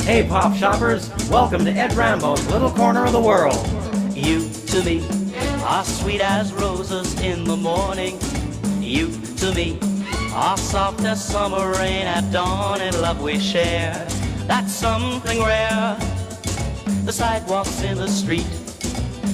Hey pop shoppers, welcome to Ed Rambeau's Little Corner of the World. You to me are sweet as roses in the morning. You to me are soft as summer rain at dawn. In love we share, that's something rare. The sidewalks in the street,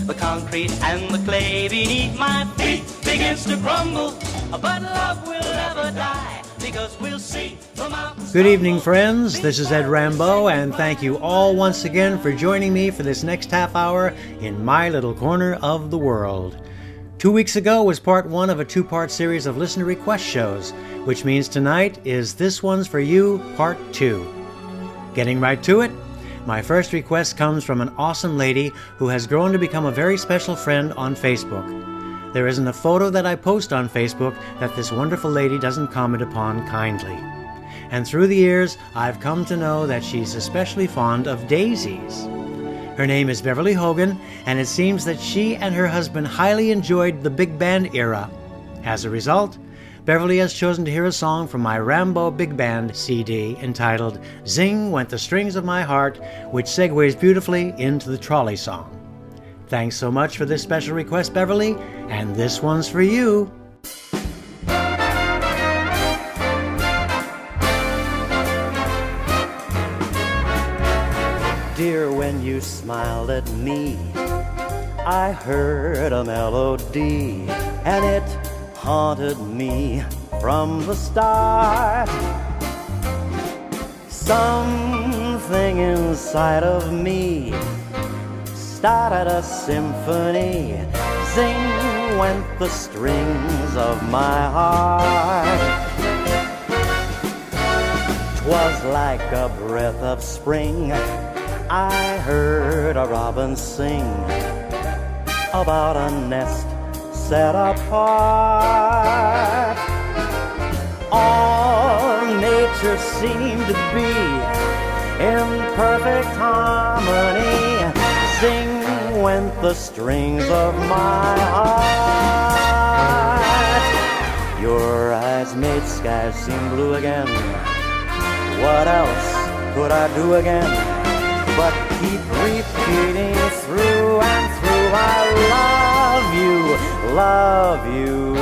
the concrete and the clay beneath my feet begins to crumble, but love will never die. Because we'll see the mountains. Good evening, friends. This is Ed Rambeau, and thank you all once again for joining me for this next half hour in my little corner of the world. 2 weeks ago was part one of a two-part series of listener request shows, which means tonight is This One's For You, Part 2. Getting right to it, my first request comes from an awesome lady who has grown to become a very special friend on Facebook. There isn't a photo that I post on Facebook that this wonderful lady doesn't comment upon kindly. And through the years, I've come to know that she's especially fond of daisies. Her name is Beverly Hogan, and it seems that she and her husband highly enjoyed the big band era. As a result, Beverly has chosen to hear a song from my Rambeau Big Band CD entitled Zing Went the Strings of My Heart, which segues beautifully into the trolley song. Thanks so much for this special request, Beverly, and this one's for you. Dear, when you smiled at me, I heard a melody, and it haunted me from the start. Something inside of me started a symphony. Zing went the strings of my heart. 'Twas like a breath of spring. I heard a robin sing about a nest set apart. All nature seemed to be in perfect harmony. Zing went the strings of my heart. Your eyes made skies seem blue again. What else could I do again but keep repeating through and through? I love you, love you.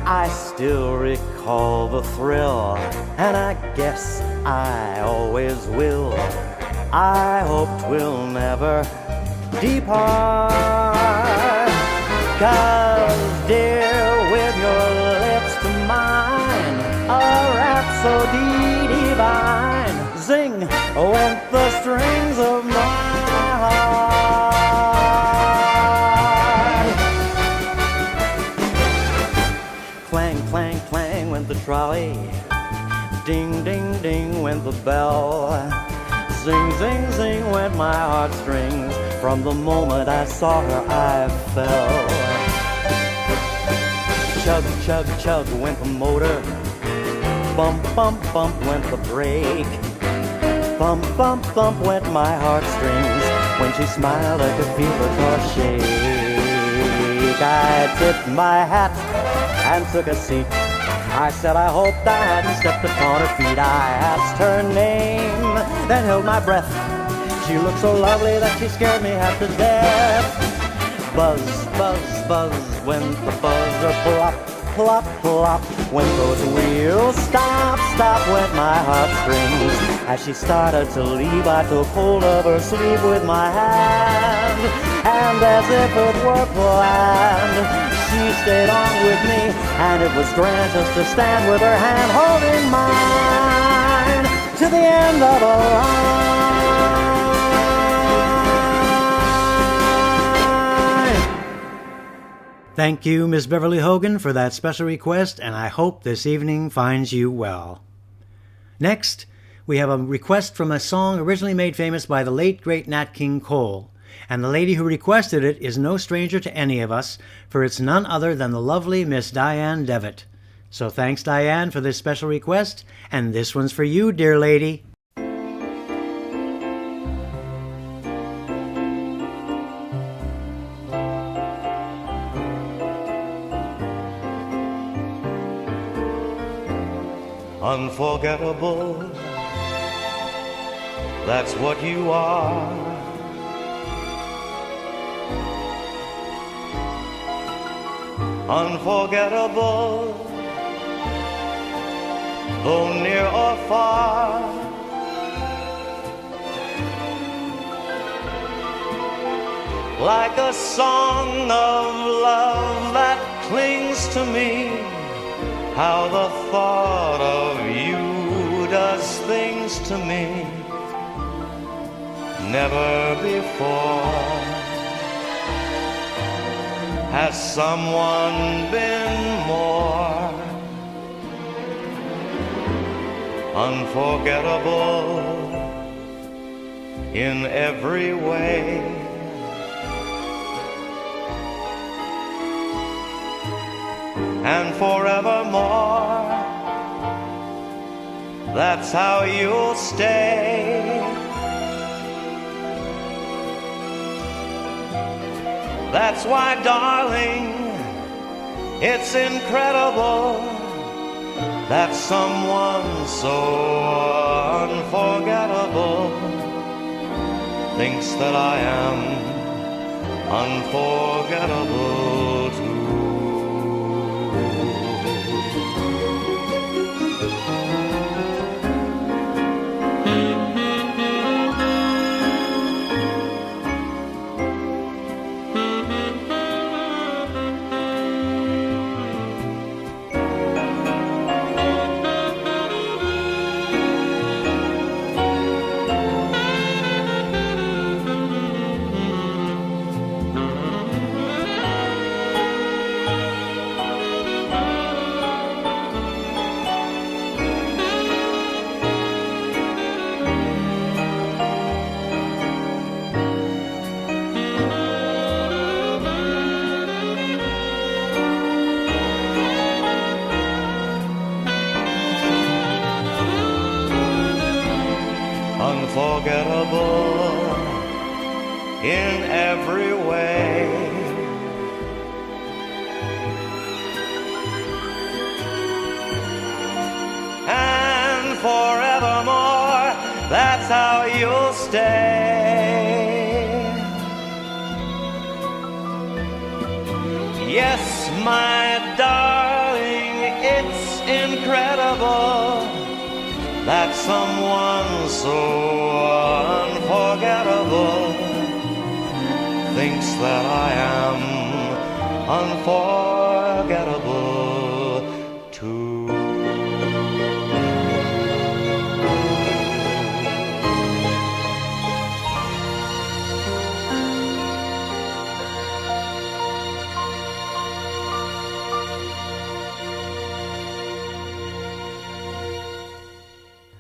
I still recall the thrill, and I guess I always will. I hope 'twill never depart. 'Cause dear, with your lips to mine, a rhapsody divine. Zing went the strings of my heart. Clang, clang, clang went the trolley. Ding, ding, ding went the bell. Zing, zing, zing went my heartstrings. From the moment I saw her, I fell. Chug, chug, chug went the motor. Bump, bump, bump went the brake. Bump, bump, bump went my heartstrings. When she smiled, I could feel her car shake. I tipped my hat and took a seat. I said I hoped I hadn't stepped upon her feet. I asked her name, then held my breath. She looked so lovely that she scared me half to death. Buzz, buzz, buzz went the buzzer. Plop, plop, plop went those wheels. Stop, stop went my heartstrings. As she started to leave, I took hold of her sleeve with my hand, and as if it were planned, she stayed on with me, and it was grand just to stand with her hand holding mine to the end of the line. Thank you, Miss Beverly Hogan, for that special request, and I hope this evening finds you well. Next, we have a request from a song originally made famous by the late, great Nat King Cole. And the lady who requested it is no stranger to any of us, for it's none other than the lovely Miss Diane Devitt. So thanks, Diane, for this special request, and this one's for you, dear lady. Unforgettable, that's what you are. Unforgettable, though near or far. Like a song of love that clings to me, how the thought of you does things to me. Never before has someone been more unforgettable in every way. And forevermore, that's how you'll stay. That's why, darling, it's incredible that someone so unforgettable thinks that I am unforgettable too. Unforgettable in every way. And forevermore, that's how you'll stay. Yes, my darling, it's incredible that someone so unforgettable thinks that I am unforgettable too.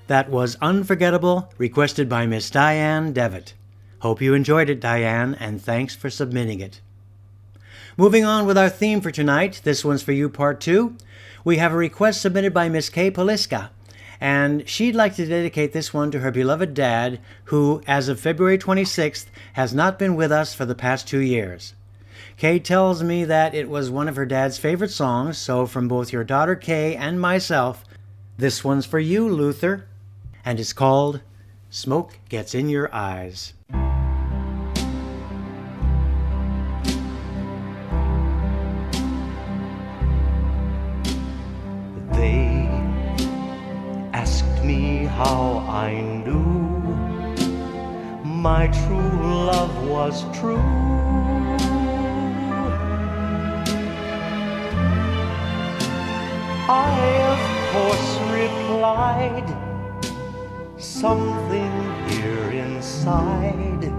That was Unforgettable, requested by Miss Diane Devitt. Hope you enjoyed it, Diane, and thanks for submitting it. Moving on with our theme for tonight, this one's for you, part 2. We have a request submitted by Miss Kay Poliska, and she'd like to dedicate this one to her beloved dad, who, as of February 26th, has not been with us for the past 2 years. Kay tells me that it was one of her dad's favorite songs, so from both your daughter Kay and myself, this one's for you, Luther, and it's called Smoke Gets in Your Eyes. They asked me how I knew my true love was true. I, of course, replied, something here inside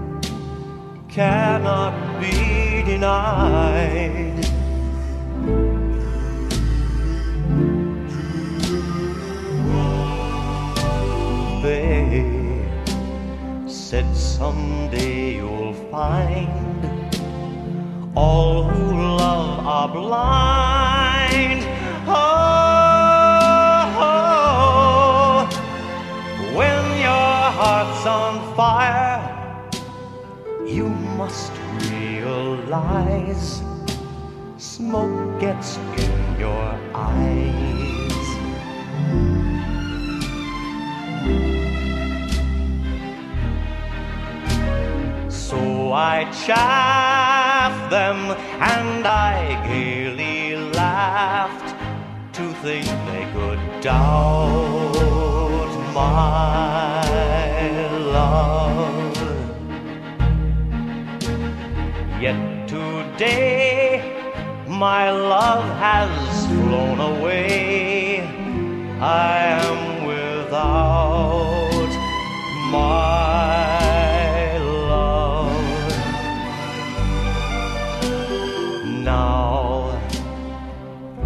cannot be denied. They said someday you'll find all who love are blind. Oh, when your heart's on fire, you must realize smoke gets in your eyes. chaffed them, and I gaily laughed to think they could doubt my love. Yet today my love has flown away. I am without my love. Now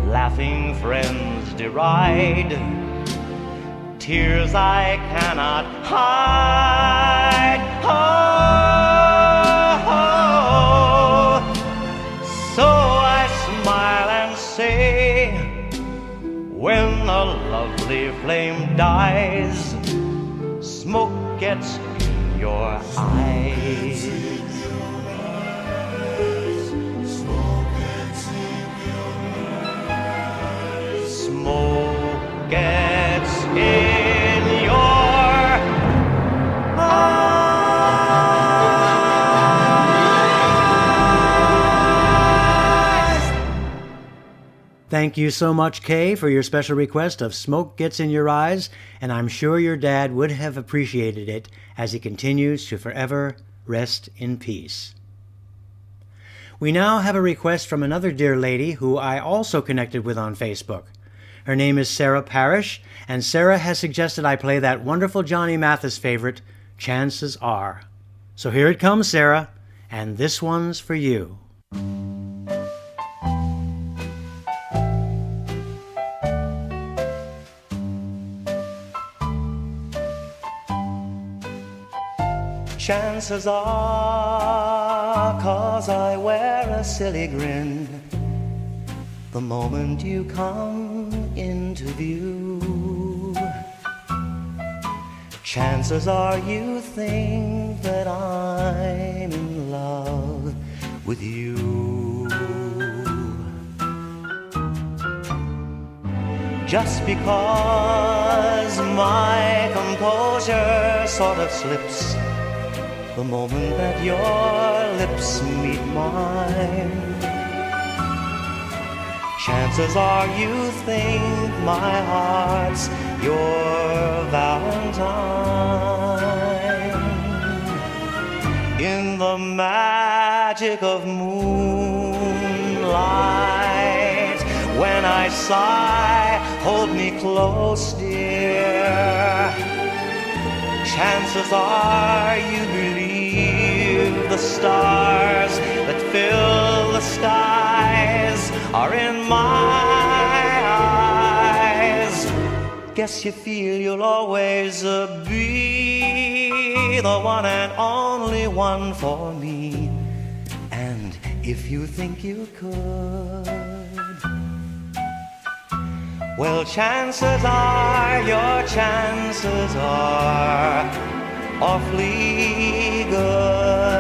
laughing friends deride, tears I cannot hide. Oh, so I smile and say, when a lovely flame dies, smoke gets in your eyes. Smoke gets in your eyes. Thank you so much, Kay, for your special request of Smoke Gets in Your Eyes, and I'm sure your dad would have appreciated it as he continues to forever rest in peace. We now have a request from another dear lady who I also connected with on Facebook. Her name is Sarah Parrish, and Sarah has suggested I play that wonderful Johnny Mathis favorite, Chances Are. So here it comes, Sarah, and this one's for you. Chances are, 'cause I wear a silly grin, the moment you come into view, chances are you think that I'm in love with you. Just because my composure sort of slips the moment that your lips meet mine, chances are you think my heart's your Valentine. In the magic of moonlight, when I sigh, hold me close, dear. Chances are you believe the stars that fill the skies are in my eyes. Guess you feel you'll always be the one and only one for me. And if you think you could, well, chances are your chances are awfully good.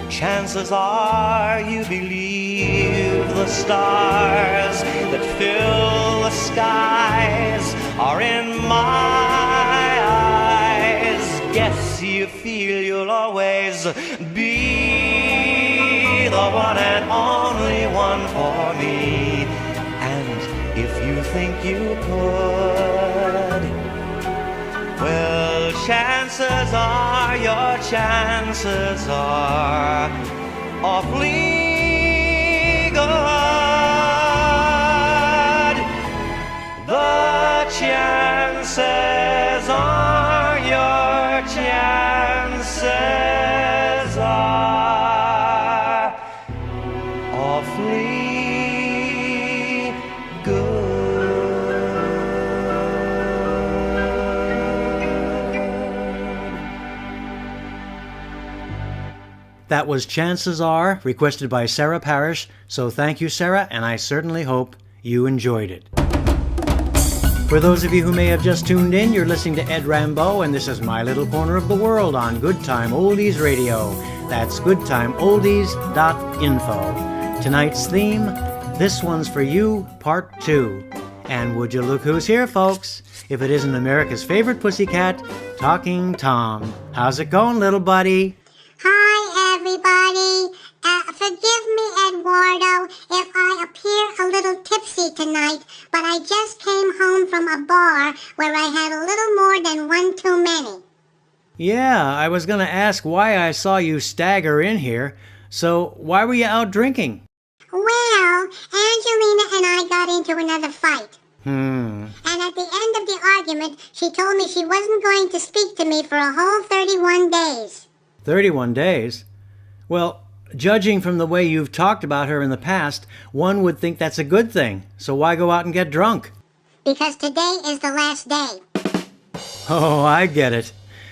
Chances are you believe the stars that fill the skies are in my eyes. Guess you feel you'll always be the one and only one for me. And if you think you could, well, chances are your chances are awfully good. The chances are your chances are awfully good. That was Chances Are, requested by Sarah Parrish, so thank you, Sarah, and I certainly hope you enjoyed it. For those of you who may have just tuned in, you're listening to Ed Rambeau, and this is My Little Corner of the World on Good Time Oldies Radio. That's goodtimeoldies.info. Tonight's theme, This One's For You, Part 2. And would you look who's here, folks? If it isn't America's favorite pussycat, Talking Tom. How's it going, little buddy? Hi, everybody. Forgive me, Eduardo, if I appear a little tipsy tonight, but I just came home from a bar where I had a little more than one too many. Yeah, I was going to ask why I saw you stagger in here. So, why were you out drinking? Well, Angelina and I got into another fight. And at the end of the argument, she told me she wasn't going to speak to me for a whole 31 days. 31 days? Well, judging from the way you've talked about her in the past, one would think that's a good thing. So why go out and get drunk? Because today is the last day. Oh, I get it.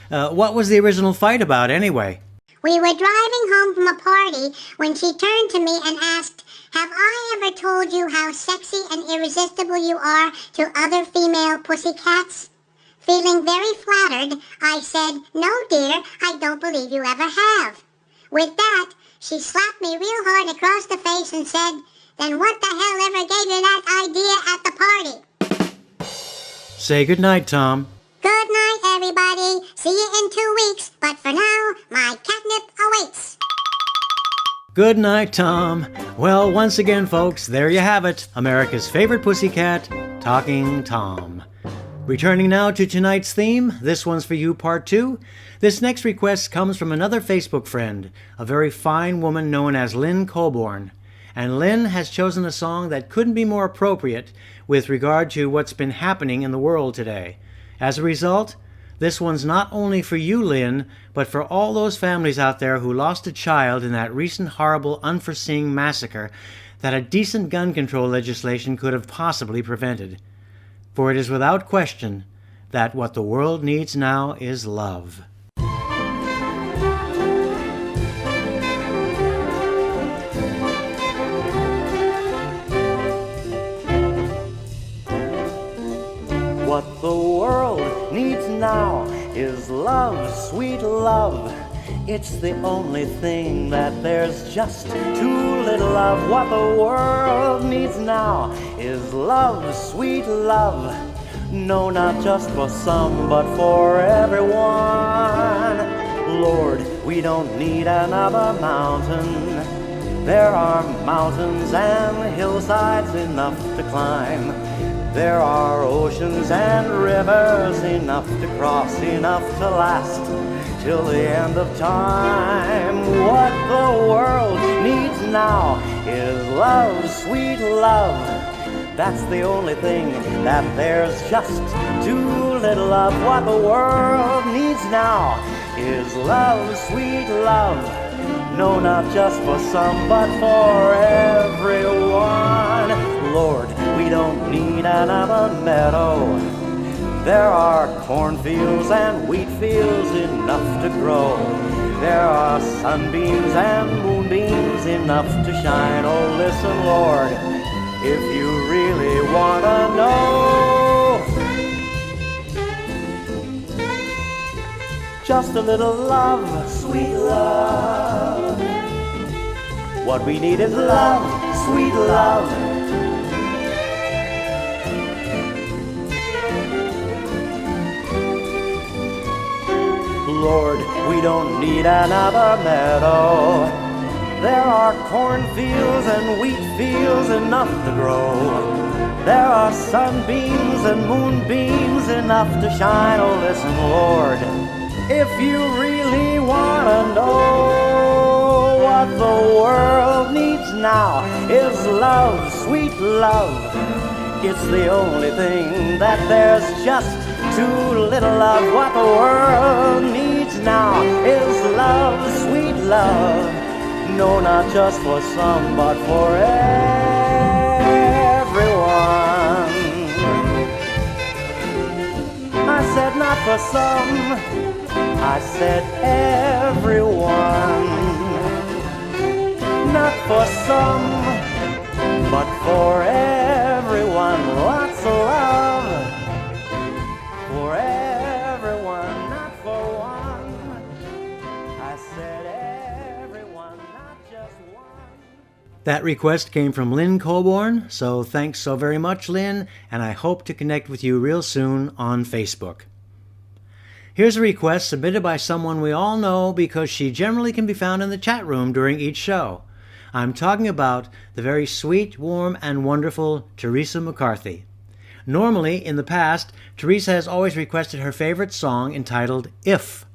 What was the original fight about anyway? We were driving home from a party when she turned to me and asked, "Have I ever told you how sexy and irresistible you are to other female pussycats?" Feeling very flattered, I said, "No, dear, I don't believe you ever have." With that, she slapped me real hard across the face and said, "Then what the hell ever gave you that idea at the party?" Say goodnight, Tom. Good night, everybody. See you in 2 weeks, but for now, my catnip awaits. Good night, Tom. Well, once again, folks, there you have it. America's favorite pussycat, Talking Tom. Returning now to tonight's theme, This One's For You, Part 2. This next request comes from another Facebook friend, a very fine woman known as Lynn Colborn. And Lynn has chosen a song that couldn't be more appropriate with regard to what's been happening in the world today. As a result, this one's not only for you, Lynn, but for all those families out there who lost a child in that recent horrible unforeseen massacre that a decent gun control legislation could have possibly prevented. For it is without question that what the world needs now is love. What the world needs now is love, sweet love. It's the only thing that there's just too little of. What the world needs now is love, sweet love. No, not just for some, but for everyone. Lord, we don't need another mountain. There are mountains and hillsides enough to climb. There are oceans and rivers enough to cross, enough to last till the end of time. What the world needs now is love, sweet love. That's the only thing that there's just too little of. What the world needs now is love, sweet love. No, not just for some, but for everyone. Lord, we don't need another meadow. There are cornfields and wheat fields enough to grow. There are sunbeams and moonbeams enough to shine. Oh, listen, Lord, if you really want to know. Just a little love, sweet love. What we need is love, sweet love. Lord, we don't need another meadow. There are cornfields and wheat fields enough to grow. There are sunbeams and moonbeams enough to shine. Oh, listen, Lord, if you really want to know what the world needs now is love, sweet love. It's the only thing that there's just too little of. What the world needs now is love, sweet love. No, not just for some, but for everyone. I said not for some, I said everyone. Not for some, but for everyone. Lots of love for everyone, not for one. I said everyone. That request came from Lynn Colborn, so thanks so very much, Lynn, and I hope to connect with you real soon on Facebook. Here's a request submitted by someone we all know because she generally can be found in the chat room during each show. I'm talking about the very sweet, warm, and wonderful Teresa McCarthy. Normally, in the past, Teresa has always requested her favorite song entitled If.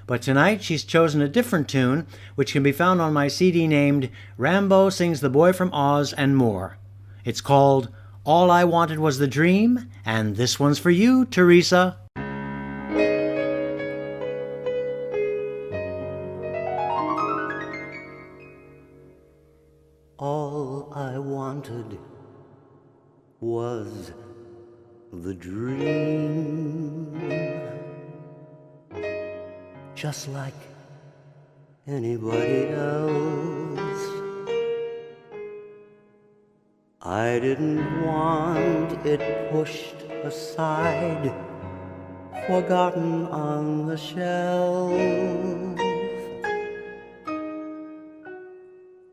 But tonight she's chosen a different tune, which can be found on my CD named Rambeau Sings the Boy from Oz and More. It's called All I Wanted Was the Dream, and this one's for you, Teresa. All I wanted was the dream, just like anybody else. I didn't want it pushed aside, forgotten on the shelf.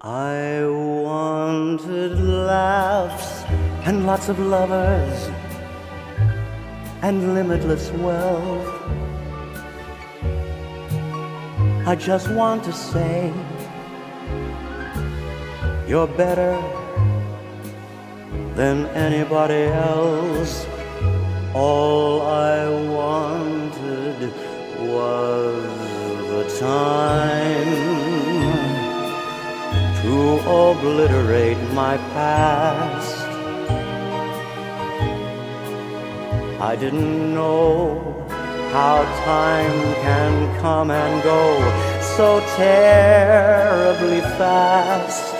I wanted laughs and lots of lovers and limitless wealth. I just want to say you're better than anybody else. All I wanted was the time to obliterate my past. I didn't know how time can come and go so terribly fast.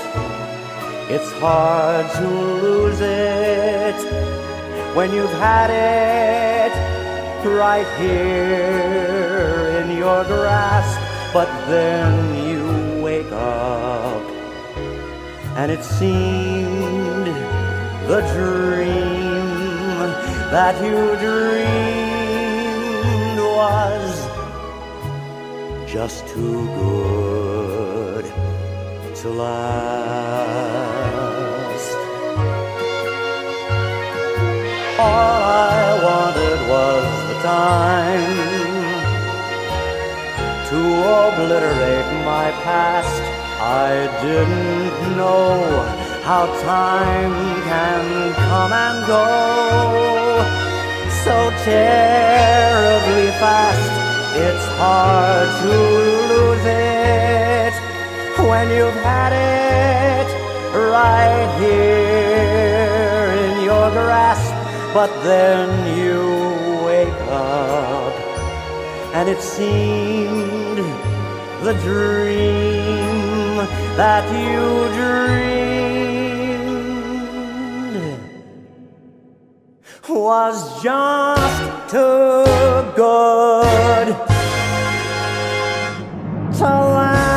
It's hard to lose it when you've had it right here in your grasp. But then you wake up and it seemed the dream that you dreamed was just too good to last. All I wanted was the time to obliterate my past. I didn't know how time can come and go so terribly fast. It's hard to lose it when you've had it right here in your grasp. But then you wake up and it seemed the dream that you dreamed was just too good to last.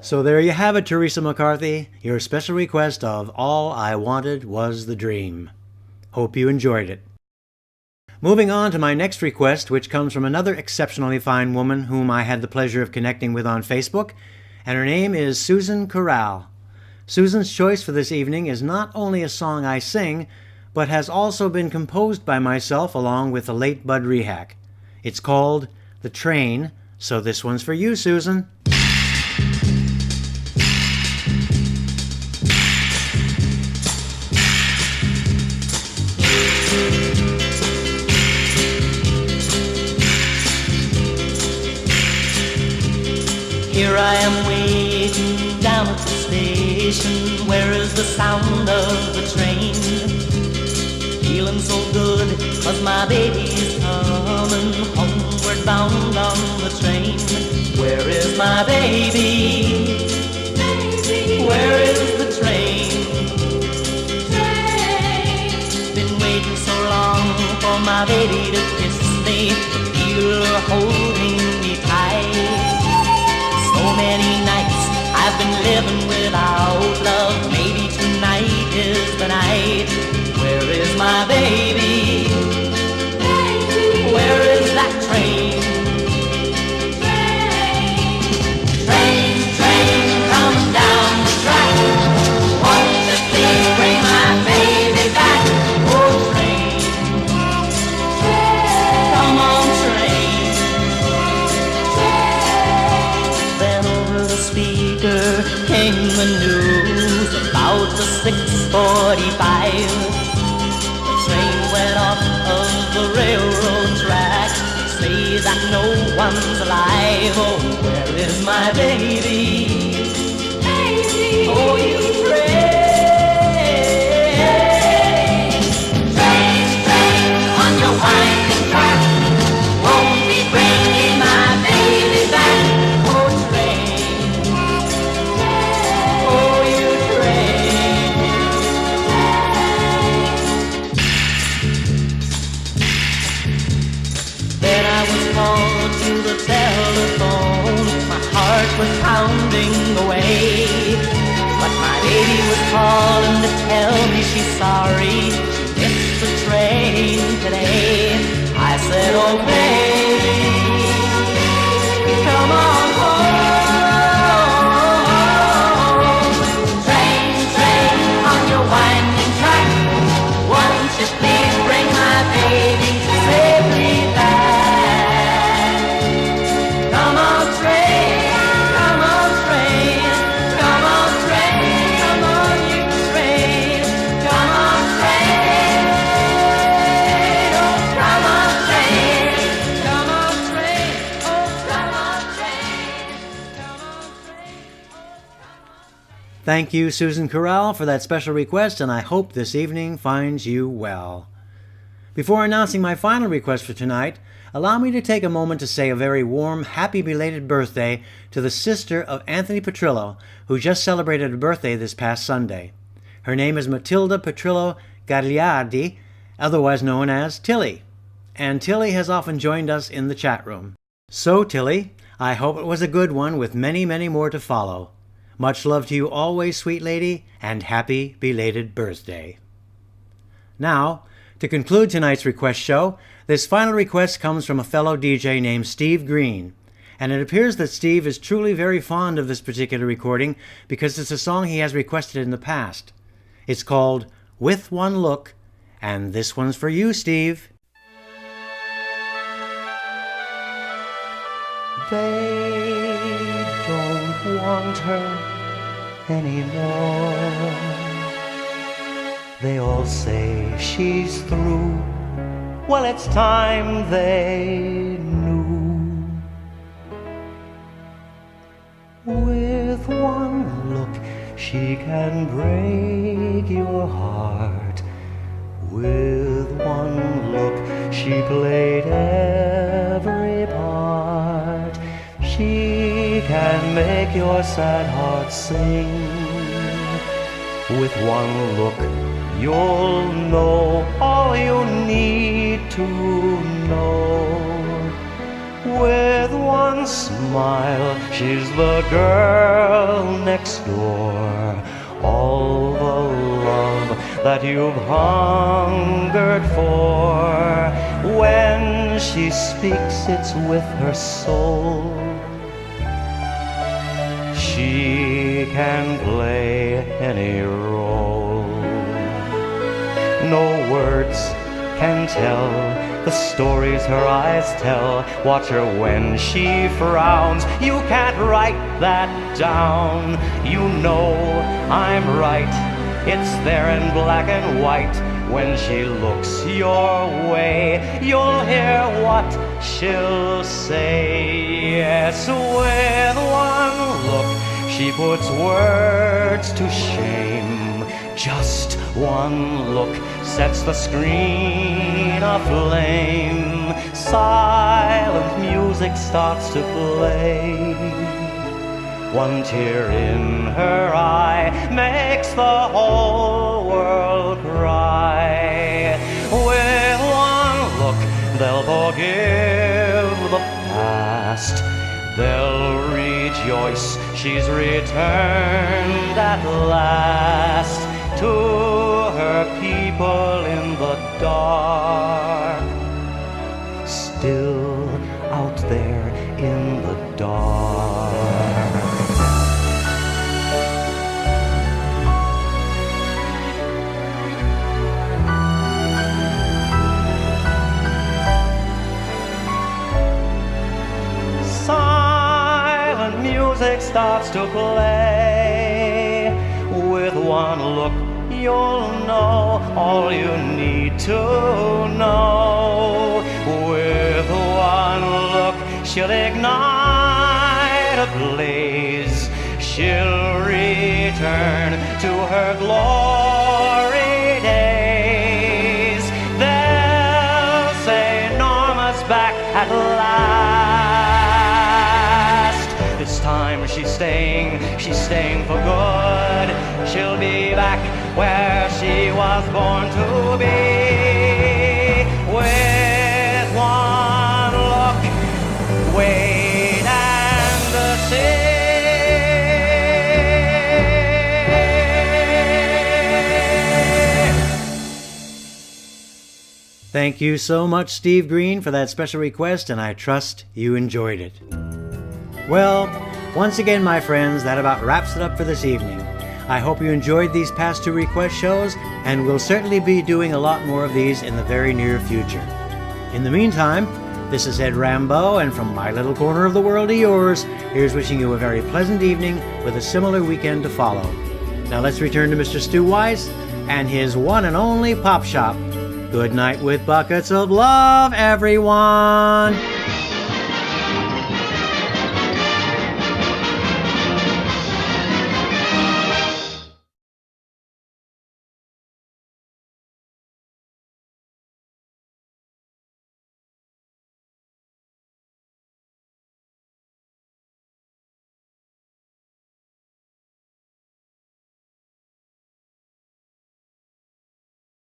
So there you have it, Teresa McCarthy, your special request of All I Wanted Was the Dream. Hope you enjoyed it. Moving on to my next request, which comes from another exceptionally fine woman whom I had the pleasure of connecting with on Facebook, and her name is Susan Corral. Susan's choice for this evening is not only a song I sing, but has also been composed by myself along with the late Bud Rehack. It's called The Train, so this one's for you, Susan. Here I am waiting down at the station. Where is the sound of the train? Feeling so good, 'cause my baby's coming homeward bound on the train. Where is my baby? Baby, where is the train? Train. Been waiting so long for my baby to kiss me, to feel her holding me tight. So many nights I've been living without love. Maybe tonight is the night. Where came the news about the 6:45. The train went off of the railroad track. Say that no one's alive. Oh, where is my baby? Baby, oh, you train, train, train on your winding track. Won't be bringing my baby back. Oh, train, oh, you train. Then I was called to the telephone. My heart was pounding away. But my baby was calling to tell me she's sorry she missed the train today. I said, oh baby, come on home. Train, train on your winding track. Won't you please bring my baby safely back? Come on train, come on train, come on train, come on you train, come on train, oh come on train, come on train, oh come on train, come on train. Thank you, Susan Corral, for that special request, and I hope this evening finds you well. Before announcing my final request for tonight, allow me to take a moment to say a very warm, happy belated birthday to the sister of Anthony Petrillo, who just celebrated a birthday this past Sunday. Her name is Matilda Petrillo Gagliardi, otherwise known as Tilly, and Tilly has often joined us in the chat room. So, Tilly, I hope it was a good one with many, many more to follow. Much love to you always, sweet lady, and happy belated birthday. Now, to conclude tonight's request show, this final request comes from a fellow DJ named Steve Green, and it appears that Steve is truly very fond of this particular recording because it's a song he has requested in the past. It's called With One Look, and this one's for you, Steve. They don't want her anymore. They all say she's through. Well, it's time they knew. With one look, she can break your heart. With one look, she played every part. She can make your sad heart sing. With one look, you'll know all you need to know. With one smile, she's the girl next door. All the love that you've hungered for. When she speaks, it's with her soul. She can play any role. No words can tell the stories her eyes tell. Watch her when she frowns. You can't write that down. You know I'm right. It's there in black and white. When she looks your way, you'll hear what she'll say. Yes, with one look, she puts words to shame. Just one look sets the screen aflame. Silent music starts to play. One tear in her eye makes the whole world cry. With one look, they'll forgive the past. They'll rejoice she's returned at last to her people in the dark. Still out there in the dark. music starts to play. With one look, you'll know all you need to know. With one look, she'll ignite a blaze. She'll return to her glory days. They'll say Norma's back at last. This time she's staying for good. She'll be back where she was born to be. With one look, wait and see. Thank you so much, Steve Green, for that special request, and I trust you enjoyed it. Well, once again, my friends, that about wraps it up for this evening. I hope you enjoyed these past 2 request shows, and we'll certainly be doing a lot more of these in the very near future. In the meantime, this is Ed Rambeau, and from my little corner of the world to yours, here's wishing you a very pleasant evening with a similar weekend to follow. Now let's return to Mr. Stu Weiss and his one and only Pop Shop. Good night with buckets of love, everyone!